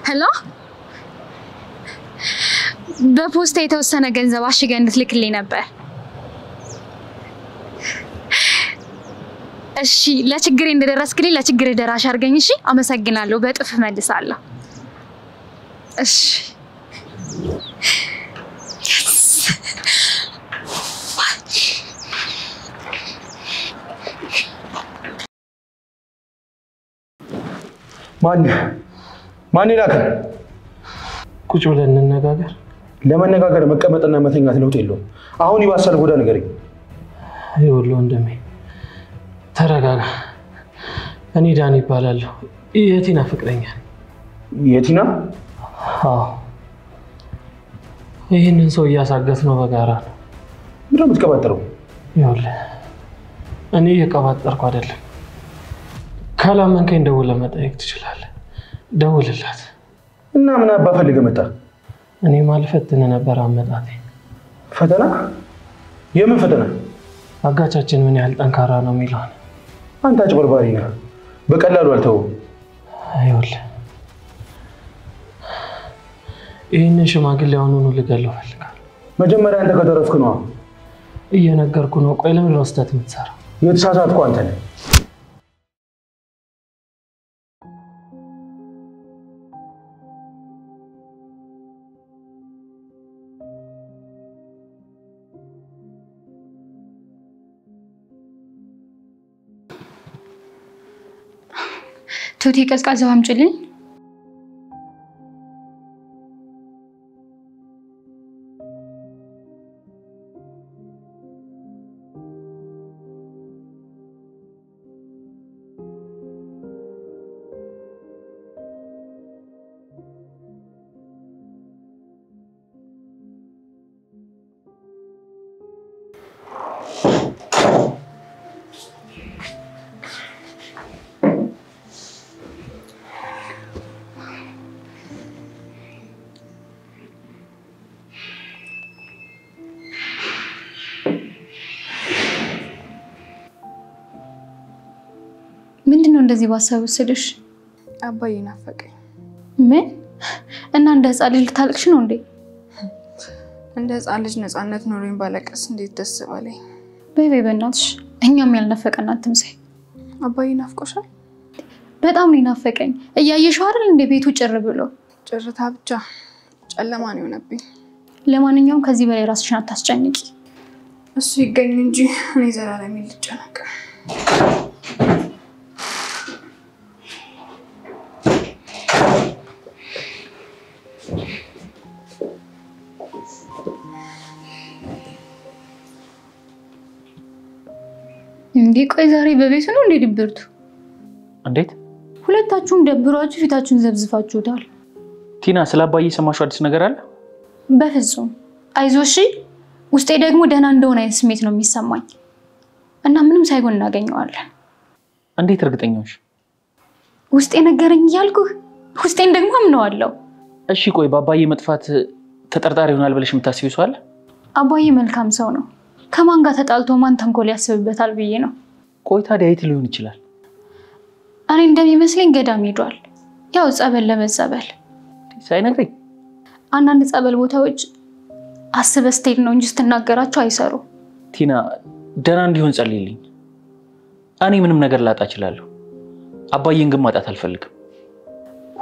ሄሎ በፖስታ የተወሰነ ገንዘብ አሽገህ እንድትልክልኝ ነበር እሺ ለችግሬ እንደደረስክልኝ ለችግሬ ደራሽ አድርገኝ እሺ አመሰግናለሁ በጥፍ መልሳለሁ እሺ ማን ይላከ ቁጭ ብለን እንነጋገር ለመነጋገር መቀመጥና መተኛት ለውጥ የለውም አሁን ይባሳል ጎዳ ነገርኝ ይኸውልህ ወንድሜ ተረጋጋ እኔ ዳን ይባላለሁ የቲና ፍቅረኛ የቲና አዎ ይሄንን ሰው ያሳገት ነው በጋራ ነው ምንድነው የምትቀባጠረው ይኸውልህ እኔ የቀባጠርኩ አይደለም ካላመንከኝ ደውለህ መጠየቅ ትችላለህ ደውልላት እና ምን አባ ፈልገህ መጣ እኔ ማልፈትን ነበር አመጣጤ ፈተና የምን ፈተና አጋቻችን ምን ያህል ጠንካራ ነው የሚለው አንተ አጭበርባሪ ነህ በቀላሉ አልተው ይኸውልህ ይሄንን ሽማግሌ አሁኑኑ ልገለው ፈልጋለሁ መጀመሪያ አንተ ከተረፍክ ነው እየነገርኩ ነው ቆይ ለምን ነው ስህተት የምትሰራው የተሳሳትኩ አንተ ነህ ቱቲ ቀዝቃዛው አምጪልኝ ምንድነው እንደዚህ ባሰብ ወሰደሽ አባዬ ናፈቀኝ ምን እና እንደ ህፃን ልጅ ታልቅሽ ነው እንዴ እንደ ህፃን ልጅ ነፃነት ኖሬን ባለቀስ እንዴት ደስ ባለኝ በይ በእናትሽ እኛም ያልናፈቀን አትምሰይ አባዬ ናፍቆሻል በጣም ነው ናፈቀኝ እያየሽው አይደል እንደ ቤቱ ጭር ብሎ ጭርታ ብቻ ጨለማ ነው የሆነብኝ ለማንኛውም ከዚህ በላይ ራስሽን አታስጨንቂ እሱ ይገኝ እንጂ እኔ ዘላለም ልጨነቅ እንዴ ቆይ ዛሬ በቤቱ ነው እንዴ ድብርቱ እንዴት ሁለታችሁም ደብሯችሁ ፊታችሁን ዘብዝፋችሁታል ቲና ስለአባዬ ሰማሽው አዲስ ነገር አለ በፍጹም አይዞሽ ውስጤ ደግሞ ደህና እንደሆነ አይነት ስሜት ነው የሚሰማኝ እና ምንም ሳይሆን እናገኘዋለን እንዴት እርግጠኛ ነሽ ውስጤ ነገረኝ ያልኩህ ውስጤን ደግሞ አምነዋለሁ እሺ ቆይ በአባዬ መጥፋት ተጠርጣሪ ይሆናል ብለሽ የምታስቢው ሰው አለ አባዬ መልካም ሰው ነው ከማን ጋር ተጣልቶ ማን ተንኮል ያስብበታል ብዬ ነው ቆይ ታዲያ የት ሊሆን ይችላል እኔ እንደሚመስለኝ ገዳም ሄዷል ያው ጸበል ለመጸበል ሳይነግረኝ አንዳንድ ጸበል ቦታዎች አስበስቴል ነው እንጂ ስትናገራቸው አይሰሩ ቲና ደህና እንዲሆን ጸልይልኝ እኔ ምንም ነገር ላጣ እችላለሁ አባዬን ግን ማጣት አልፈልግም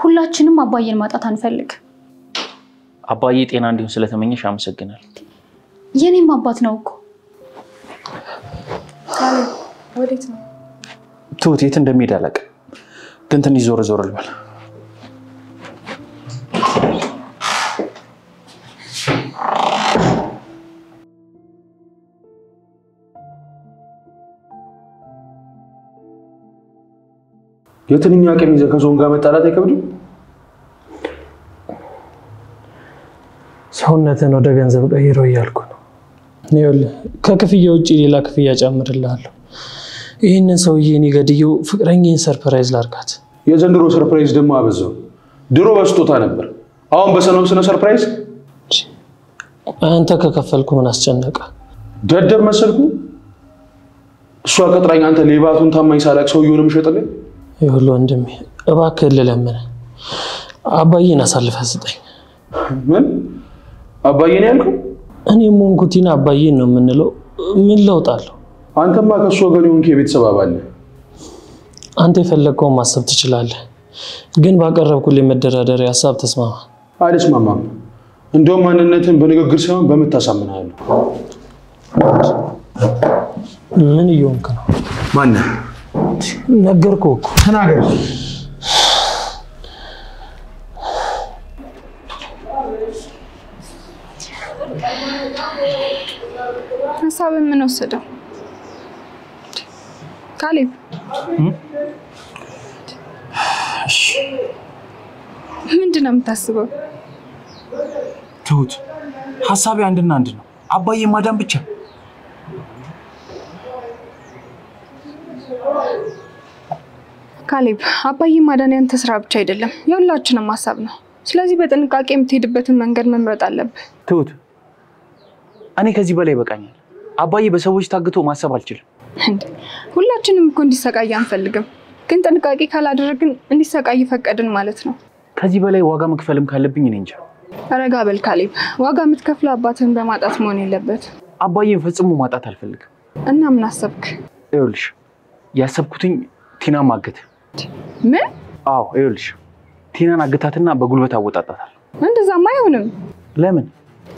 ሁላችንም አባዬን ማጣት አንፈልግ አባዬ ጤና እንዲሆን ስለተመኘሽ አመሰግናለሁ የኔም አባት ነው እኮ ወዴት ነው ቱት የት እንደሚሄድ አላውቅም ግን ትንሽ ዞር ዞር ልበል የትንኛ ቀን ይዘህ ከዞን ጋር መጣላት አይከብድም ሰውነትን ወደ ገንዘብ ቀይሮ እያልኩ ነው ይኸውልህ ከክፍያ ውጪ ሌላ ክፍያ ጨምርልሃለሁ ይሄንን ሰውዬ እኔ ገድየው ፍቅረኛዬን ሰርፕራይዝ ላርጋት የዘንድሮ ሰርፕራይዝ ደግሞ አበዛው ድሮ በስጦታ ነበር አሁን በሰነው ስነ ሰርፕራይዝ አንተ ከከፈልኩ ምን አስጨነቀ ደደብ መሰልኩ እሷ ቀጥራኝ አንተ ሌባቱን ታማኝ ሳላቅ ሰውየውንም ሸጠልኝ ይኸውልህ ወንድሜ እባክህ ልለምንህ አባዬን አሳልፈህ ስጠኝ። ምን አባዬን ያልከው? እኔም ሆንኩ ቲና አባዬን ነው የምንለው። ምን ለውጥ አለው? አንተማ ከሱ ወገን የሆንክ የቤተሰብ አባል ነህ። አንተ የፈለግከውን ማሰብ ትችላለህ፣ ግን ባቀረብኩልህ መደራደሪያ ሀሳብ ተስማማ። አልስማማም። እንደውም ማንነትን በንግግር ሳይሆን በመታሳምናለሁ። ምን እየሆንክ ነው? ማነህ? ነገርኩህ እኮ። ተናገር። ሀሳብን ምን ወሰደው? ካሌብ ምንድን ነው የምታስበው? ትሁት ሀሳቤ አንድና አንድ ነው፣ አባዬ ማዳን ብቻ። ካሌብ አባዬ ማዳን ያንተ ስራ ብቻ አይደለም፣ የሁላችንም ሀሳብ ነው። ስለዚህ በጥንቃቄ የምትሄድበትን መንገድ መምረጥ አለብህ። ትሁት እኔ ከዚህ በላይ ይበቃኛል። አባዬ በሰዎች ታግቶ ማሰብ አልችልም። ሁላችንም እኮ እንዲሰቃይ አንፈልግም፣ ግን ጥንቃቄ ካላደረግን እንዲሰቃይ ፈቀድን ማለት ነው። ከዚህ በላይ ዋጋ መክፈልም ካለብኝ እኔ እንጃ። ረጋ በል ካሌብ፣ ዋጋ የምትከፍለው አባትህን በማጣት መሆን የለበት። አባዬን ፈጽሞ ማጣት አልፈልግም። እና ምን አሰብክ? ይኸውልሽ ያሰብኩትኝ ቲና ማገት። ምን? አዎ ይኸውልሽ ቲናን አገታትና በጉልበት አወጣጣታል። እንደዛማ አይሆንም። ለምን?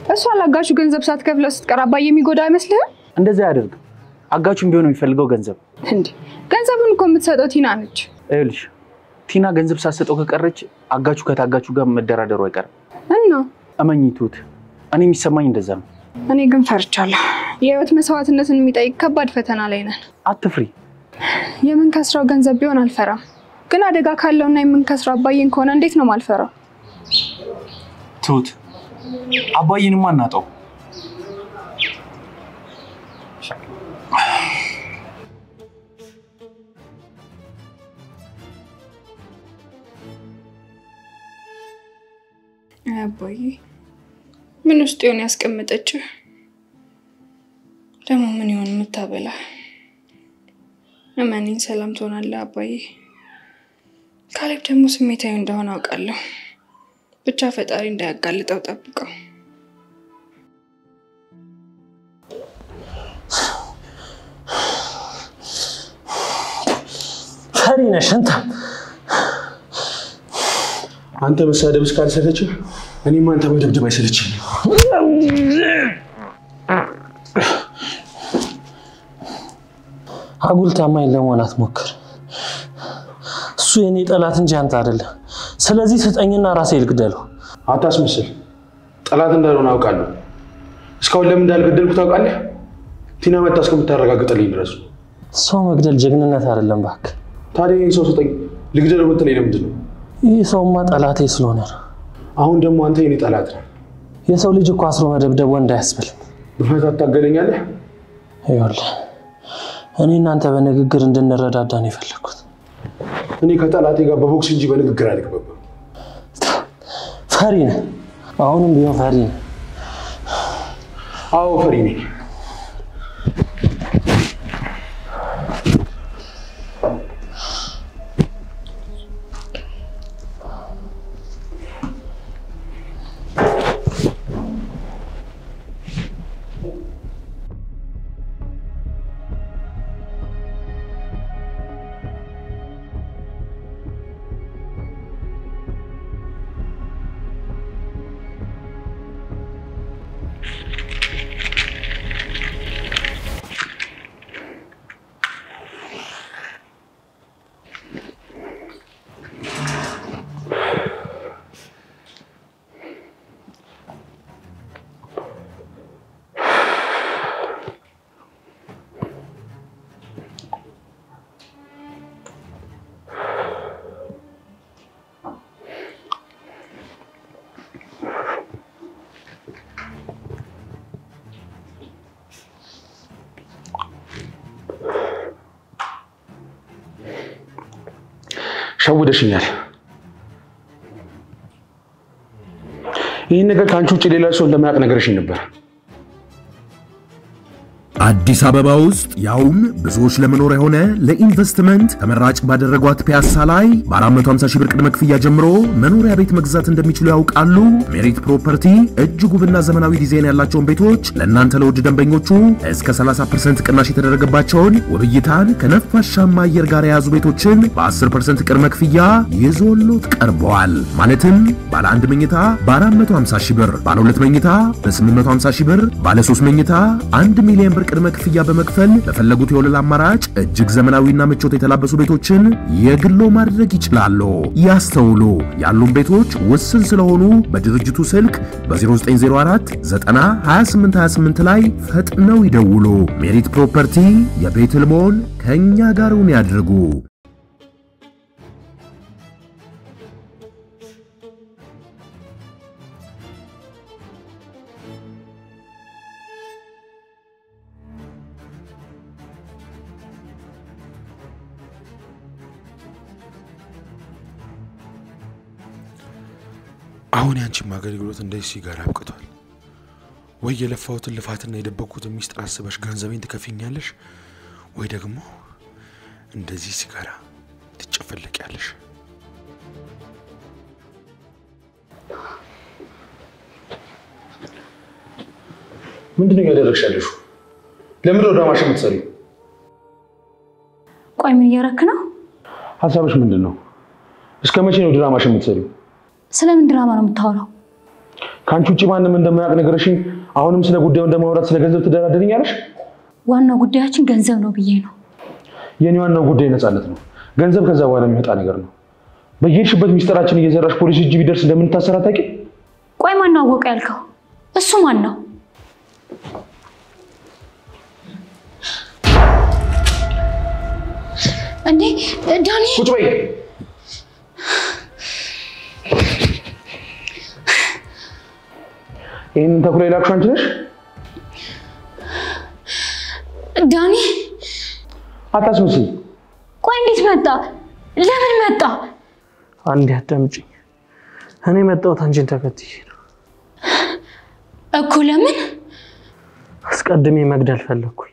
እሷ አላጋቹ ገንዘብ ሳትከፍለው ስትቀር አባዬ የሚጎዳ አይመስልህም? እንደዛ ያደርግ። አጋቹም ቢሆን የሚፈልገው ገንዘብ። ገንዘቡን እኮ የምትሰጠው ቲና ነች። ይኸውልሽ ቲና ገንዘብ ሳትሰጠው ከቀረች አጋቹ ከታጋቹ ጋር መደራደሩ አይቀርም። እና እመኚ ትሁት፣ እኔ የሚሰማኝ እንደዛ ነው። እኔ ግን ፈርቻለሁ። የህይወት መስዋዕትነትን የሚጠይቅ ከባድ ፈተና ላይ ነን። አትፍሪ። የምንከስረው ገንዘብ ቢሆን አልፈራም፣ ግን አደጋ ካለውና የምንከስረው አባዬን ከሆነ እንዴት ነው ማልፈራው? ትሁት አባዬንማ እናጣው። አባዬ ምን ውስጥ ይሆን ያስቀመጠችው? ደግሞ ምን ይሆን የምታበላ? እመኔን ሰላም ትሆናለህ አባዬ። ካሌብ ደግሞ ስሜታዊ እንደሆነ አውቃለሁ። ብቻ ፈጣሪ እንዳያጋልጠው ጠብቀው። ፈሪ ነሽ አንተ መሳደብ እስካልሰለችህ እኔም አንተ መደብደብ አይሰለችኝ። አጉል ታማኝ ለመሆን አትሞክር። እሱ የኔ ጠላት እንጂ አንተ አይደለም። ስለዚህ ስጠኝና ራሴ ልግደለው። አታስመስል። ጠላት እንዳልሆነ አውቃለሁ። እስካሁን ለምን እንዳልገደልኩ ታውቃለህ? ቲና መጣ እስከምታረጋግጥልኝ ድረስ። ሰው መግደል ጀግንነት አይደለም እባክህ። ታዲያ ይሄ ሰው ስጠኝ ልግደለው ብትለኝ ለምንድን ነው? ይህ ሰውማ ጠላቴ ስለሆነ ነው። አሁን ደግሞ አንተ የኔ ጠላት ነህ። የሰው ልጅ እኮ አስሮ መደብደብ ወንድ አያስብልም። ብፈታት ታገለኛለህ? ይኸውልህ እኔ እናንተ በንግግር እንድንረዳዳ ነው የፈለኩት። እኔ ከጠላቴ ጋር በቦክስ እንጂ በንግግር አልግባባም። ፈሪ ነህ። አሁንም ቢሆን ፈሪ ነህ። አዎ ፈሪ ነኝ። ሸውደሽኛል። ይህን ነገር ካንቺ ውጭ ሌላ ሰው እንደማያውቅ ነገርሽኝ ነበር። አዲስ አበባ ውስጥ ያውም ብዙዎች ለመኖር የሆነ ለኢንቨስትመንት ተመራጭ ባደረጓት ፒያሳ ላይ በ450 ሺህ ብር ቅድመ ክፍያ ጀምሮ መኖሪያ ቤት መግዛት እንደሚችሉ ያውቃሉ? ሜሪት ፕሮፐርቲ እጅግ ውብና ዘመናዊ ዲዛይን ያላቸውን ቤቶች ለእናንተ ለውድ ደንበኞቹ እስከ 30% ቅናሽ የተደረገባቸውን ውብ እይታን ከነፋሻማ አየር ጋር የያዙ ቤቶችን በ10% ቅድመ ክፍያ ይዞሎት ቀርበዋል። ማለትም ባለ 1 መኝታ በ450 ሺህ ብር፣ ባለ 2 መኝታ በ850 ሺህ ብር፣ ባለ 3 መኝታ 1 ሚሊዮን ብር ቅድመ ክፍያ በመክፈል ለፈለጉት የወለል አማራጭ እጅግ ዘመናዊና ምቾት የተላበሱ ቤቶችን የግሎ ማድረግ ይችላሉ። ያስተውሉ፣ ያሉን ቤቶች ውስን ስለሆኑ በድርጅቱ ስልክ በ0904 90 28 28 ላይ ፈጥነው ይደውሉ። ሜሪት ፕሮፐርቲ የቤት ህልሞን ከኛ ጋርውን ያድርጉ። አሁን ያንቺም አገልግሎት እንደዚህ ሲጋራ አብቅቷል። ወይ የለፋሁትን ልፋትና የደበቁትን ሚስጥር አስበሽ ገንዘቤን ትከፍኛለሽ፣ ወይ ደግሞ እንደዚህ ሲጋራ ትጨፈለቂያለሽ። ምንድነው ያደረግሻለሽ? ለምን ወደ ማሽን የምትሰሪው? ቆይ ምን እያረክ ነው? ሐሳብሽ ምንድነው? እስከ መቼ ነው ድራማሽ የምትሰሪው? ስለምን ድራማ ነው የምታወራው? ካንቺ ውጪ ማንንም እንደማያውቅ ነገርሽኝ። አሁንም ስለ ጉዳዩ እንደማውራት ስለ ገንዘብ ትደራደሪኛለሽ? ዋናው ጉዳያችን ገንዘብ ነው ብዬ ነው። የኔ ዋናው ጉዳይ ነፃነት ነው። ገንዘብ ከዛ በኋላ የሚመጣ ነገር ነው። በየሽበት ሚስጥራችን እየዘራሽ ፖሊስ እጅ ቢደርስ እንደምንታሰራ ታውቂ? ቆይ ማን ነው አወቀ ያልከው? እሱ ማን ነው? እንዴ ዳኒ ቁጭ በይ። ይሄንን ተኩላ ይላክሽ አንቺ ነሽ? ዳኒ አታስመስይ። ቆይ እንዴት መጣ? ለምን መጣ? አንዴ አዳምጪኝ። እኔ መጣሁት አንቺን ተከትዬ ነው እኮ። ለምን? አስቀድሜ መግደል ፈለኩኝ።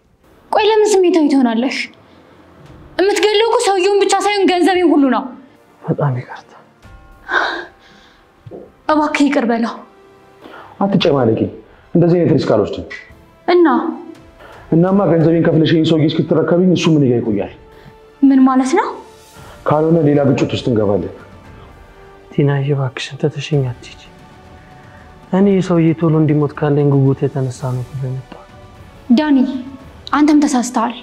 ቆይ ለምን ስሜታዊ ትሆናለሽ? የምትገለው እኮ ሰውየውን ብቻ ሳይሆን ገንዘቤን ሁሉ ነው። በጣም ይቅርታ። እባክህ ይቅር በለው። አትጨማለቂ። እንደዚህ አይነት ሪስክ አልወስድም። እናማ ገንዘቤን ከፍለሽ ይሄን ሰውዬ እስክትረከብኝ እሱ ምን ይቆያል? ምን ማለት ነው? ካልሆነ ሌላ ግጭት ውስጥ እንገባለን። ቲናዬ እባክሽን ተተሽኝ አትሂጂ። እኔ ሰውዬ ቶሎ እንዲሞት ካለኝ ጉጉት የተነሳ ነው የመጣው። ዳኒ አንተም ተሳስተሃል።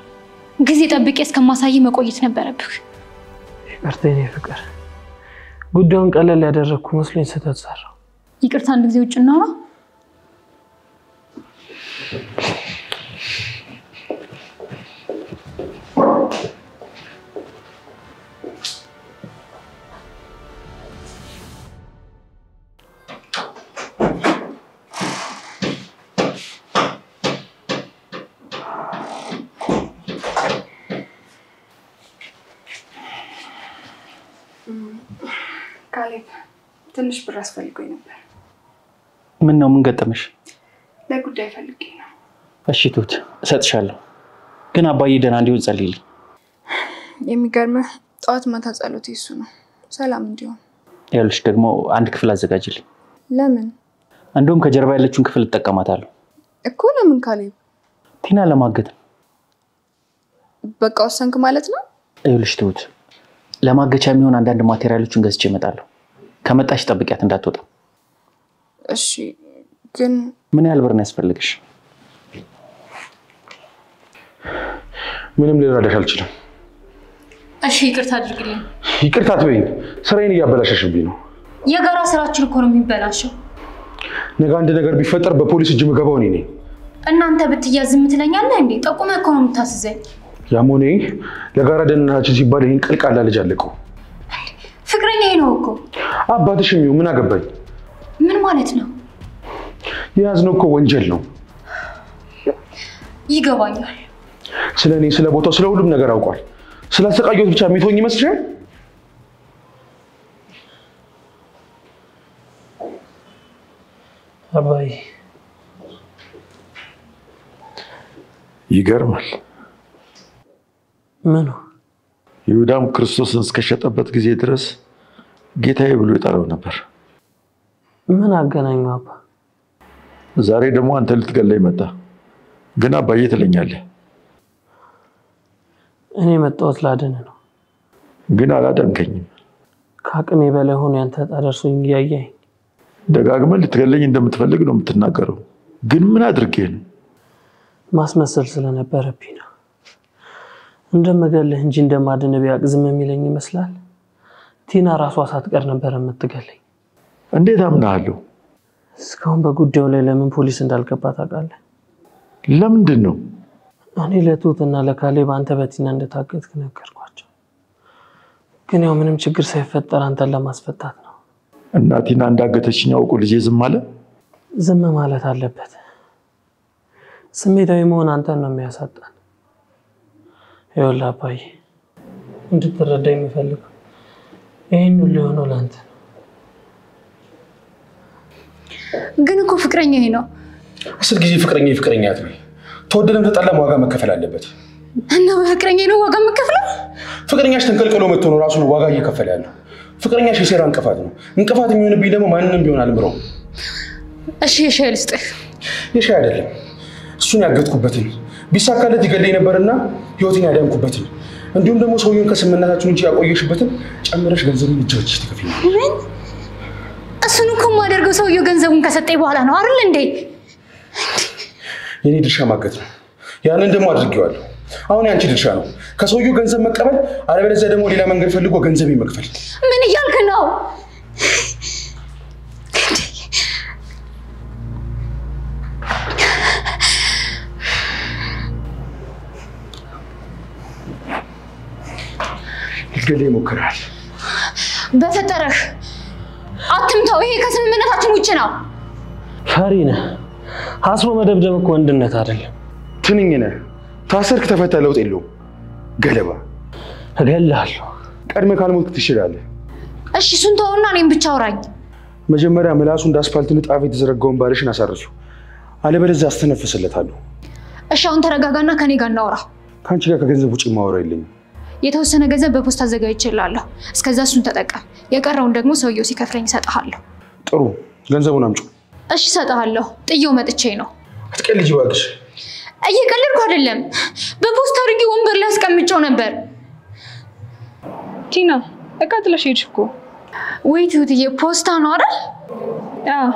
ጊዜ ጠብቄ እስከማሳይ መቆየት ነበረብህ። ይቅርታ የኔ ፍቅር። ጉዳዩን ቀለል ያደረኩ መስሎኝ ስህተት ሰራሁ። ይቅርታ አንድ ጊዜ ውጭ እናውራ። ካሌብ ትንሽ ብር አስፈልጎኝ ነበር። ምን ነው ምን ገጠመሽ? ለጉዳይ ፈልጌ ነው። እሺ ቱት እሰጥሻለሁ። ግን አባዬ ደህና እንዲሆን ጸልይልኝ። የሚገርምህ ጠዋት ማታ ጸሎት እሱ ነው ሰላም እንዲሆን። ያልሽ ደግሞ አንድ ክፍል አዘጋጅልኝ። ለምን? እንደውም ከጀርባ ያለችውን ክፍል እጠቀማታለሁ እኮ። ለምን ካሌብ? ቲና ለማገት። በቃ ወሰንክ ማለት ነው? ያልሽ ቱት ለማገቻ የሚሆን አንዳንድ ማቴሪያሎችን ገዝቼ እመጣለሁ። ከመጣሽ ጠብቂያት እንዳትወጣ። እሺ ግን ምን ያህል ብር ነው ያስፈልግሽ? ምንም ልረዳሽ አልችልም። እሺ ይቅርታ አድርግልኝ። ይቅርታ አትበይኝ። ስራዬን እያበላሸሽብኝ ነው። የጋራ ስራችን እኮ ነው የሚበላሸው። ነገ አንድ ነገር ቢፈጠር በፖሊስ እጅ መገባው እኔ ነኝ። እናንተ ብትያዝ ምን ትለኛለህ እንዴ? ጠቁመህ እኮ ነው የምታስዘኝ። ያም ሆነ ለጋራ ደህንነታችን ሲባል ይሄን ቅልቃላ ልጅ አለቀው። ፍቅረኛዬ ነው እኮ። አባትሽም ይሁን ምን አገባኝ? ምን ማለት ነው? የያዝነው እኮ ወንጀል ነው። ይገባኛል። ስለኔ ስለ ቦታው ስለ ሁሉም ነገር አውቋል። ስላሰቃየሁት ብቻ የሚተወኝ ይመስልሻል? አባዬ ይገርማል። ምኑ? ይሁዳም ክርስቶስን እስከሸጠበት ጊዜ ድረስ ጌታዬ ብሎ ይጠራው ነበር። ምን አገናኘው አባ? ዛሬ ደግሞ አንተ ልትገለኝ መጣ። ግን አባዬ ትለኛለህ። እኔ መጣሁት ላድን ነው። ግን አላዳንከኝም። ከአቅሜ በላይ ሆኖ ያንተ ዕጣ ደርሶኝ እያየኝ ደጋግመህ ልትገለኝ እንደምትፈልግ ነው የምትናገረው። ግን ምን አድርጌ ነው? ማስመሰል ስለነበረብኝ ነው። እንደምገልህ እንጂ እንደማድን ቢያቅ ዝም የሚለኝ ይመስላል። ቲና ራሷ ሳትቀር ነበር የምትገለኝ። እንዴት አምናለሁ? እስካሁን በጉዳዩ ላይ ለምን ፖሊስ እንዳልገባ ታውቃለህ? ለምንድን ነው? እኔ ለትሁትና ለካሌብ አንተ በቲና እንደታገትክ ነገርኳቸው። ግን ያው ምንም ችግር ሳይፈጠር አንተን ለማስፈታት ነው። እና ቲና እንዳገተችኝ አውቆ ልጄ ዝም አለ? ዝም ማለት አለበት። ስሜታዊ መሆን አንተን ነው የሚያሳጣን። ይኸውልህ አባዬ እንድትረዳ የምፈልገው ይሄን ሁሉ የሆነው ለአንተ ነው። ግን እኮ ፍቅረኛዬ ነው። 10 ጊዜ ፍቅረኛ አትበይ። ተወደደም ተጠላም ዋጋ መከፈል አለበት። እና በፍቅረኛዬ ነው ዋጋ መከፈል? ፍቅረኛሽ ተንቀልቅሎ መጥቶ ነው ራሱ ነው ዋጋ እየከፈለ ያለው። ፍቅረኛሽ የሴራ እንቅፋት ነው። እንቅፋት የሚሆንብኝ ደግሞ ማንንም ቢሆን አልምረው። እሺ የሻይ ልስጥህ። የሻይ አይደለም እሱን ያገትኩበትን ቢሳካለት ይገለኝ ነበርና ህይወቴን ያዳንኩበትን እንዲሁም ደግሞ ሰውየውን ከስምነታችን እንጂ ያቆየሽበትን ጨምረሽ ገንዘቡን እጆችሽ ትከፍይኝ። ምን? እሱን እኮ የማደርገው ሰውየው ገንዘቡን ከሰጠኝ በኋላ ነው አይደል እንዴ? የኔ ድርሻ ማገት ነው። ያንን ደግሞ አድርጌዋለሁ። አሁን ያንቺ ድርሻ ነው ከሰውየው ገንዘብ መቀበል፣ አለበለዚያ ደግሞ ሌላ መንገድ ፈልጎ ገንዘብ መክፈል። ምን እያልክ ነው? ልትገለኝ ይሞክራል። በፈጠረህ አትምታው። ይሄ ከስምምነታችን ውጭ ነው። ፈሪ ነህ። አስሮ መደብደብ እኮ ወንድነት አይደለም። ትንኝ ነህ። ታሰርክ ተፈታ ለውጥ የለውም። ገለባ እገልሃለሁ። ቀድመህ ካልሞትክ ትችላለህ። እሺ እሱን ተውና እኔም ብቻ አውራኝ። መጀመሪያ ምላሱ እንደ አስፋልት ንጣፍ የተዘረጋውን ባልሽን አሳርሱ፣ አለበለዚያ አስተነፍስለታለሁ። እሺ አሁን ተረጋጋና ከኔ ጋር እናውራ። ካንቺ ጋር ከገንዘብ ውጭ ማውራ የለኝም። የተወሰነ ገንዘብ በፖስታ አዘጋጅቼልሃለሁ። እስከዛ እሱን ተጠቀም። የቀረውን ደግሞ ሰውየው ሲከፍለኝ እሰጥሃለሁ። ጥሩ፣ ገንዘቡን አምጪው። እሺ እሰጥሃለሁ። ጥዬው መጥቼ ነው። አትቀልጂ እባክሽ። እየቀለድኩ አይደለም። በፖስታ አድርጌ ወንበር ላይ አስቀምጬው ነበር። ቲና እቃ ጥለሽ ሄድሽ እኮ። ወይ ትሁትዬ ፖስታ ነው አይደል? አዎ።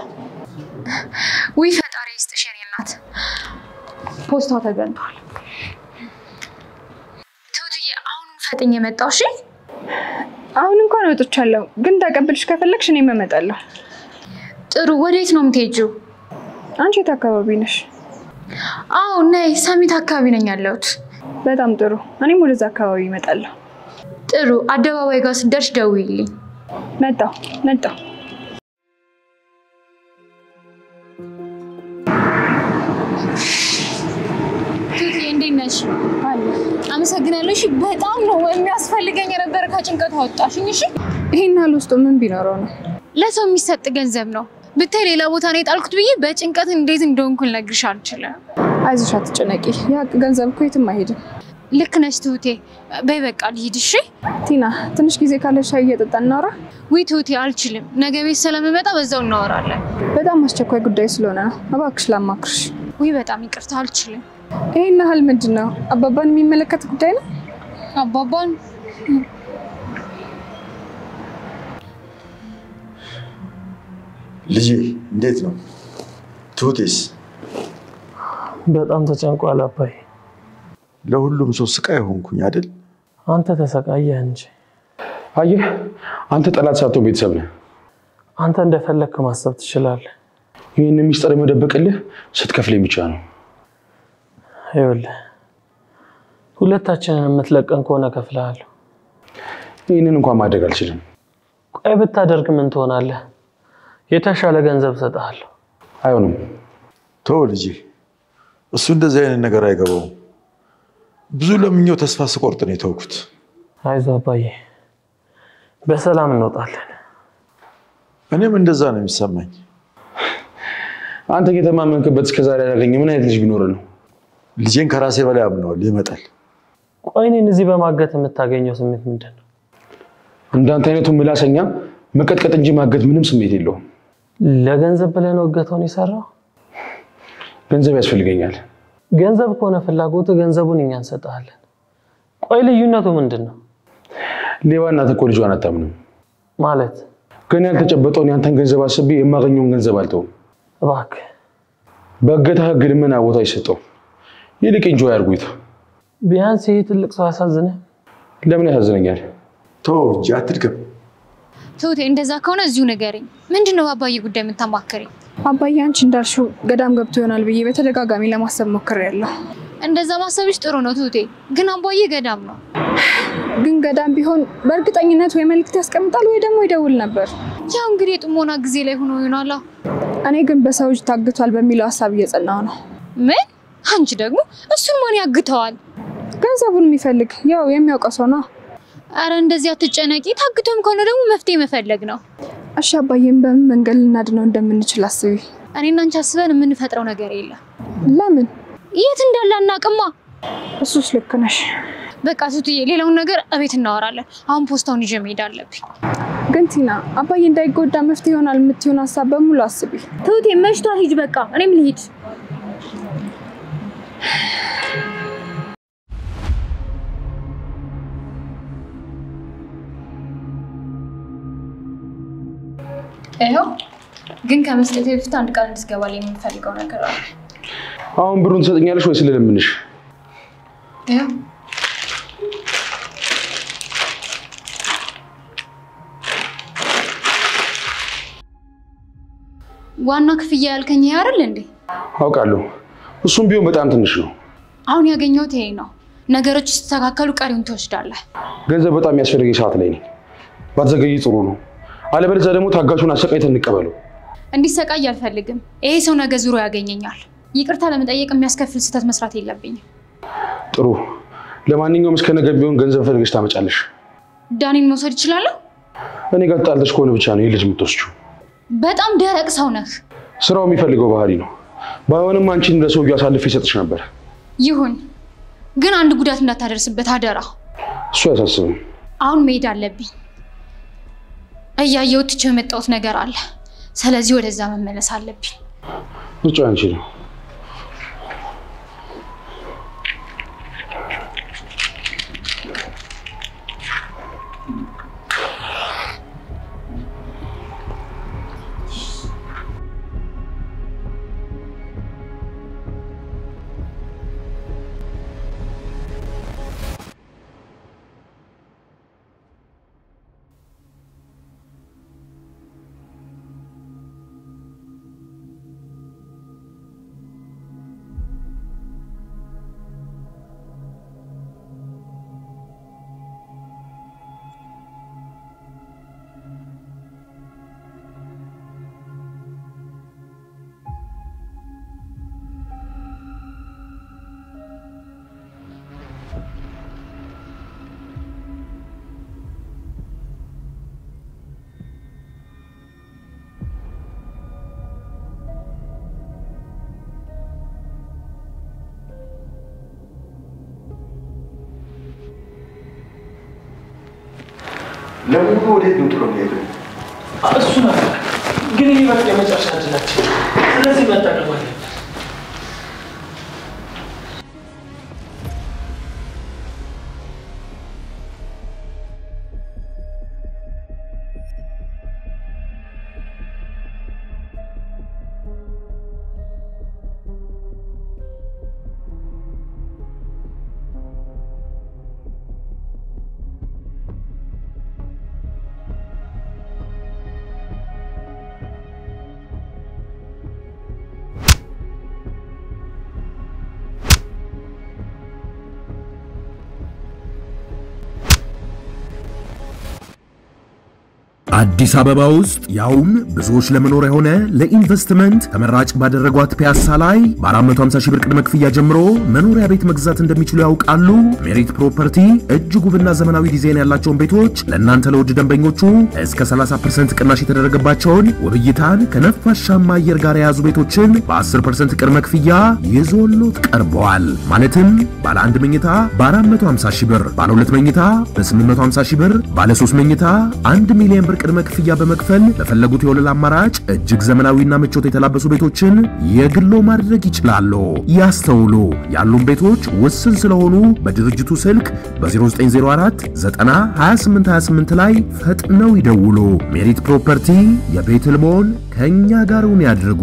ወይ ፈጣሪ ይስጥሽ የኔ እናት። ፖስታው ተገኝቷል። ትሁትዬ አሁንም ፈጥኜ መጣሁ። እሺ አሁን እንኳን ወጥቻለሁ፣ ግን ተቀብልሽ ከፈለግሽ እኔም እመጣለሁ። ጥሩ። ወዴት ነው የምትሄጂው? አንቺ የት አካባቢ ነሽ? አዎ ነይ፣ ሰሚት አካባቢ ነኝ ያለሁት። በጣም ጥሩ። እኔም ወደዛ አካባቢ እመጣለሁ። ጥሩ። አደባባይ ጋር ስትደርሽ ደውይልኝ። መጣሁ። ትሁትዬ እንዴት ነሽ? አመሰግናለሁ። እሺ በጣም ነው የሚያስፈልገኝ የነበረ። ከጭንቀት አወጣሽኝ። እሺ ይሄን ያህል ውስጡ ምን ቢኖረው ነው? ለሰው የሚሰጥ ገንዘብ ነው። ብታይ ሌላ ቦታ ነው የጣልኩት ብዬ በጭንቀት እንዴት እንደሆንኩ ልነግርሽ አልችልም። አይዞሽ አትጨነቂ። ያ ገንዘብ እኮ የትም አይሄድም። ልክ ነሽ ትሁቴ። በይ በቃ ልሂድ። እሺ ቲና ትንሽ ጊዜ ካለሽ ሻይ እየጠጣን እናውራ። ውይ ትሁቴ አልችልም። ነገ ቤት ስለምመጣ በዛው እናወራለን። በጣም አስቸኳይ ጉዳይ ስለሆነ ነው። እባክሽ ላማክርሽ። ውይ በጣም ይቅርታ አልችልም። ይሄን ያህል ምንድን ነው? አባባን የሚመለከት ጉዳይ ነው። አባባን ልጄ እንዴት ነው? ትሁቴስ? በጣም ተጨንቋል አባዬ። ለሁሉም ሰው ስቃይ ሆንኩኝ አይደል? አንተ ተሰቃየህ እንጂ። አየህ አንተ ጠላት ሳትሆን ቤተሰብ ነህ። አንተ እንደፈለግክ ማሰብ ትችላለህ። ይህን ሚስጥር የመደበቅልህ ስትከፍለኝ ብቻ ነው። ይኸውልህ ሁለታችንን የምትለቀን ከሆነ እከፍልሃለሁ። ይህንን እንኳን ማድረግ አልችልም። ቆይ ብታደርግ ምን ትሆናለህ? የተሻለ ገንዘብ እሰጥሃለሁ። አይሆንም። ተው ልጄ፣ እሱ እንደዚህ አይነት ነገር አይገባውም። ብዙ ለምኜው ተስፋ ስቆርጥ ነው የተውኩት። አይዞህ አባዬ፣ በሰላም እንወጣለን። እኔም እንደዛ ነው የሚሰማኝ። አንተ የተማመንክበት እስከዛሬ ያላገኘ ምን አይነት ልጅ ቢኖር ነው? ልጄን ከራሴ በላይ አምነዋል ይመጣል። ቆይ እኔን እዚህ በማገት የምታገኘው ስሜት ምንድን ነው? እንዳንተ አይነቱ ምላሰኛ መቀጥቀጥ እንጂ ማገት ምንም ስሜት የለውም። ለገንዘብ ብለህ ነው እገታውን የሰራው? ገንዘብ ያስፈልገኛል። ገንዘብ ከሆነ ፍላጎት ገንዘቡን እኛ እንሰጣለን። ቆይ ልዩነቱ ምንድን ነው? ሌባ እናት እኮ ልጇን አታምንም ማለት ግን ያልተጨበጠውን ያንተን ገንዘብ አስቤ የማገኘውን ገንዘብ አልተውም። እባክህ በእገታ ህግ ምን ቦታ ይሰጠው? ይልቅ እንጆ ያርጉት። ቢያንስ ይሄ ትልቅ ሰው ያሳዝነ። ለምን ያሳዝነኛል? ተው እንጂ አትድገም። ትሁቴ እንደዛ ከሆነ እዚሁ ንገረኝ። ምንድነው አባዬ ጉዳይ የምታማክረኝ? አባዬ አንቺ እንዳልሽው ገዳም ገብቶ ይሆናል ብዬ በተደጋጋሚ ለማሰብ ሞክሬያለሁ። እንደዛ ማሰብሽ ጥሩ ነው ትሁቴ፣ ግን አባዬ ገዳም ነው። ግን ገዳም ቢሆን በእርግጠኝነት ወይ መልእክት ያስቀምጣል ወይ ደግሞ ይደውል ነበር። ያው እንግዲህ ጥሞና ጊዜ ላይ ሆኖ ይሆናል። እኔ ግን በሰው እጅ ታግቷል በሚለው ሐሳብ እየጸናሁ ነው። ምን? አንቺ ደግሞ እሱን ማን ያግተዋል? ገንዘቡን የሚፈልግ ያው የሚያውቀው ሰው ነው። አረ እንደዚህ አትጨነቂ። ታግቶም ከሆነ ደግሞ መፍትሄ መፈለግ ነው። እሺ አባዬን በምን መንገድ ልናድነው እንደምንችል አስቢ። እኔና አንቺ አስበን የምንፈጥረው ነገር የለም። ለምን? የት እንዳለ አናውቅማ። እሱስ ልክ ነሽ። በቃ ትሁቴ ሌላውን ነገር እቤት እናወራለን። አሁን ፖስታውን ይዤ መሄድ አለብኝ። ግን ቲና አባዬ እንዳይጎዳ መፍትሄ ይሆናል የምትሆን ሐሳብ በሙሉ አስቢ። ትሁቴ መሽቷል፣ ሂጅ በቃ። እኔም ልሂድ። ይኸው ግን ከመስጠቴ በፊት አንድ ቃል እንድትገባልኝ የምፈልገው ነገር አለ። አሁን ብሩን ትሰጥኛለሽ ወይስ ልለምንሽ? ይኸው ዋና ክፍያ ያልከኝ ይሄ አይደል እንዴ? አውቃለሁ። እሱም ቢሆን በጣም ትንሽ ነው። አሁን ያገኘሁት ይሄ ነው። ነገሮች ሲስተካከሉ ቀሪውን ትወስዳለህ። ገንዘብ በጣም ያስፈልገኝ ሰዓት ላይ ነኝ። ባትዘገይ ጥሩ ነው። አለበለዚያ ደግሞ ታጋሹን አሰቃይተን እንቀበለው። እንዲሰቃይ አልፈልግም። ይሄ ሰው ነገ ዙሮ ያገኘኛል። ይቅርታ ለመጠየቅ የሚያስከፍል ስህተት መስራት የለብኝም። ጥሩ። ለማንኛውም እስከ ነገ ቢሆን ገንዘብ ፈልገሽ ታመጫለሽ። ዳኒን መውሰድ ይችላልው? እኔ ጋር ጣልተሽ ከሆነ ብቻ ነው የልጅ የምትወስጂው። በጣም ደረቅ ሰው ነህ። ስራው የሚፈልገው ባህሪ ነው። ባይሆንም አንቺን ለሰውዬው አሳልፌ እሰጥሽ ነበር። ይሁን፣ ግን አንድ ጉዳት እንዳታደርስበት አደራ። እሱ አያሳስብም። አሁን መሄድ አለብኝ። እያየሁት ትቼው የመጣሁት ነገር አለ። ስለዚህ ወደዛ መመለስ አለብኝ። ምርጫው አንቺ ነው። ለምን ወዴት ነው ጥሎ የሚሄደው? እሱ ነው ግን ይሄ በቃ የመጨረሻ እድላችን። ስለዚህ መጠቀም አለብን። አዲስ አበባ ውስጥ ያውም ብዙዎች ለመኖር የሆነ ለኢንቨስትመንት ተመራጭ ባደረጓት ፒያሳ ላይ በ450 ሺህ ብር ቅድመ ክፍያ ጀምሮ መኖሪያ ቤት መግዛት እንደሚችሉ ያውቃሉ? ሜሪት ፕሮፐርቲ እጅግ ውብና ዘመናዊ ዲዛይን ያላቸውን ቤቶች ለእናንተ ለውድ ደንበኞቹ እስከ 30% ቅናሽ የተደረገባቸውን ውብ እይታን ከነፋሻማ አየር ጋር የያዙ ቤቶችን በ10% ቅድመ ክፍያ ይዞሎት ቀርበዋል። ማለትም ባለ 1 መኝታ በ450 ሺህ ብር፣ ባለ 2 መኝታ በ850 ሺህ ብር፣ ባለ 3 መኝታ 1 ሚሊዮን ብር ቅድመ ክፍያ በመክፈል በፈለጉት የወለል አማራጭ እጅግ ዘመናዊና ምቾት የተላበሱ ቤቶችን የግሎ ማድረግ ይችላሉ። ያስተውሉ፣ ያሉን ቤቶች ውስን ስለሆኑ በድርጅቱ ስልክ በ0904 90 28 28 ላይ ፈጥነው ይደውሉ። ሜሪት ፕሮፐርቲ የቤት ህልሞን ከኛ ጋር ያድርጉ።